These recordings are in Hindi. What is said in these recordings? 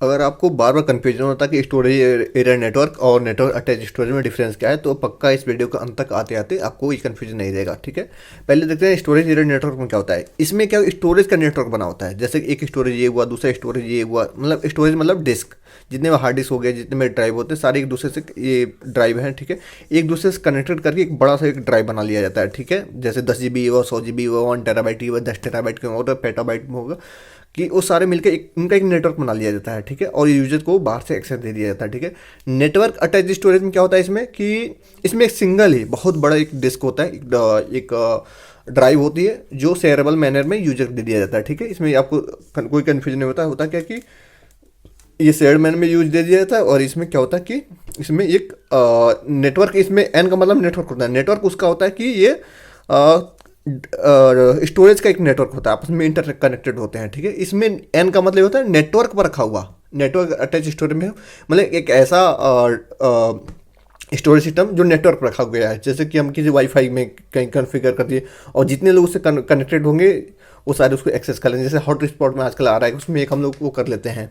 अगर आपको बार बार कन्फ्यूजन होता है कि स्टोरेज एरिया नेटवर्क और नेटवर्क अटैच स्टोरेज में डिफरेंस क्या है, तो पक्का इस वीडियो के अंत तक आते आते आपको ये कन्फ्यूजन नहीं रहेगा। ठीक है, पहले देखते हैं स्टोरेज एरिया नेटवर्क में क्या होता है। इसमें क्या स्टोरेज का नेटवर्क बना होता है, जैसे एक स्टोरेज ये हुआ, दूसरा स्टोरेज ये हुआ, मतलब स्टोरेज मतलब डिस्क, जितने हार्ड डिस्क हो गए, जितने में ड्राइव होते हैं, सारे एक दूसरे से ये ड्राइव हैं। ठीक है, एक दूसरे से कनेक्टेड करके एक बड़ा सा एक ड्राइव बना लिया जाता है। ठीक है, जैसे 10 GB हुआ, 100 GB हुआ, 1 TB हुआ, 10 TB का होगा, पेटाबाइट में होगा, कि वो सारे मिलकर एक उनका एक नेटवर्क बना लिया जाता है। ठीक है, और यूजर को बाहर से एक्सेस दे दिया जाता है। ठीक है, नेटवर्क अटैच स्टोरेज में क्या होता है इसमें कि इसमें एक सिंगल ही बहुत बड़ा एक डिस्क होता है, एक ड्राइव होती है जो शेयरेबल मैनर में यूजर को दे दिया जाता है। ठीक है, इसमें आपको कोई कन्फ्यूजन नहीं होता क्या कि ये शेयर्ड मैन में यूज दे दिया जाता है, और इसमें क्या होता है कि इसमें एक नेटवर्क, इसमें एन का मतलब नेटवर्क होता है। नेटवर्क उसका होता है कि ये स्टोरेज का एक नेटवर्क होता है, आपस में इंटर कनेक्टेड होते हैं। ठीक है, इसमें एन का मतलब होता है नेटवर्क पर रखा हुआ, नेटवर्क अटैच स्टोरेज में मतलब एक ऐसा स्टोरेज सिस्टम जो नेटवर्क पर रखा गया है। जैसे कि हम किसी वाईफाई में कहीं कॉन्फ़िगर कर दिए और जितने लोग उससे कनेक्टेड होंगे वो सारे उसको एक्सेस कर लेंगे। जैसे हॉटस्पॉट में आजकल आ रहा है, उसमें एक हम लोग वो कर लेते हैं,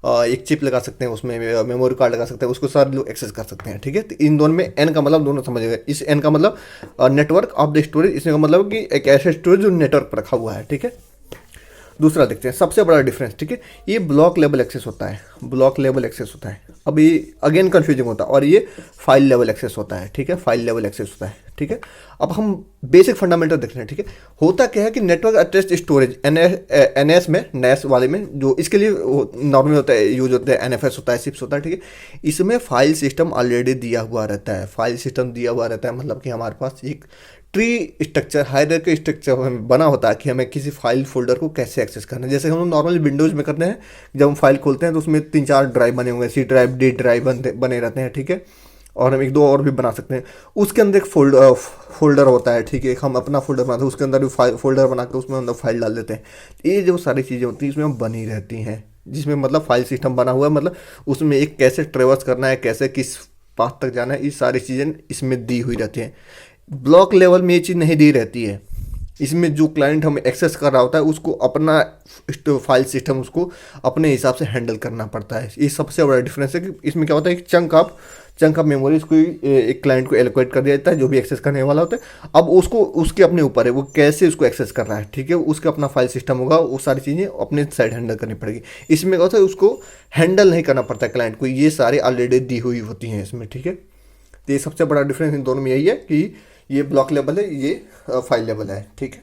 एक चिप लगा सकते हैं, उसमें मेमोरी कार्ड लगा सकते हैं, उसको सारे लोग एक्सेस कर सकते हैं। ठीक है, तो इन दोनों में एन का मतलब दोनों समझिएगा। इस एन का मतलब नेटवर्क ऑफ द स्टोरेज, इसमें का मतलब कि एक ऐसा स्टोरेज जो नेटवर्क पर रखा हुआ है। ठीक है, दूसरा देखते हैं सबसे बड़ा डिफरेंस। ठीक है, ये ब्लॉक लेवल एक्सेस होता है, ब्लॉक लेवल एक्सेस होता है। अब ये अगेन कन्फ्यूजिंग होता है, और ये फाइल लेवल एक्सेस होता है। ठीक है, फाइल लेवल एक्सेस होता है। ठीक है, अब हम बेसिक फंडामेंटल देख रहे हैं। ठीक है, होता क्या है कि नेटवर्क अटैच्ड स्टोरेज एनएस में, नैस वाले में, जो इसके लिए नॉर्मल होता है, यूज होता है, एनएफएस होता है, सिप्स होता है। ठीक है, इसमें फाइल सिस्टम ऑलरेडी दिया हुआ रहता है। फाइल सिस्टम दिया हुआ रहता है मतलब कि हमारे पास एक ट्री स्ट्रक्चर, हायरार्की स्ट्रक्चर बना होता है कि हमें किसी फाइल फोल्डर को कैसे एक्सेस करना है। जैसे हम लोग नॉर्मली विंडोज़ में करते हैं, जब हम फाइल खोलते हैं तो उसमें 3-4 ड्राइव बने होंगे, सी ड्राइव, डी ड्राइव बने रहते हैं। ठीक है, और हम 1-2 और भी बना सकते हैं। उसके अंदर एक फोल्डर होता है। ठीक है, हम अपना फोल्डर बनाते हैं, उसके अंदर भी फोल्डर बना के उसमें अंदर फाइल डाल देते हैं। ये जो सारी चीज़ें होती हैं इसमें बनी रहती हैं, जिसमें मतलब फाइल सिस्टम बना हुआ है, मतलब उसमें एक कैसे ट्रेवर्स करना है, कैसे किस पाथ तक जाना है, ये सारी चीज़ें इसमें दी हुई रहती हैं। ब्लॉक लेवल में ये चीज़ नहीं दी रहती है। इसमें जो क्लाइंट हमें एक्सेस कर रहा होता है उसको अपना फाइल सिस्टम उसको अपने हिसाब से हैंडल करना पड़ता है। ये सबसे बड़ा डिफरेंस है कि इसमें क्या होता है, एक चंक ऑफ मेमोरी इसको एक क्लाइंट को एलोकेट कर दिया जाता है, जो भी एक्सेस करने वाला होता है। अब उसको उसके अपने ऊपर है वो कैसे उसको एक्सेस कर रहा है। ठीक है, उसका अपना फाइल सिस्टम होगा, वो सारी चीज़ें अपने साइड हैंडल करनी पड़ेगी। इसमें क्या होता है, उसको हैंडल नहीं करना पड़ता है क्लाइंट को, ये सारे ऑलरेडी दी हुई होती हैं इसमें। ठीक है, तो ये सबसे बड़ा डिफरेंस इन दोनों में यही है कि ये ब्लॉक लेवल है, ये फाइल लेवल है। ठीक है।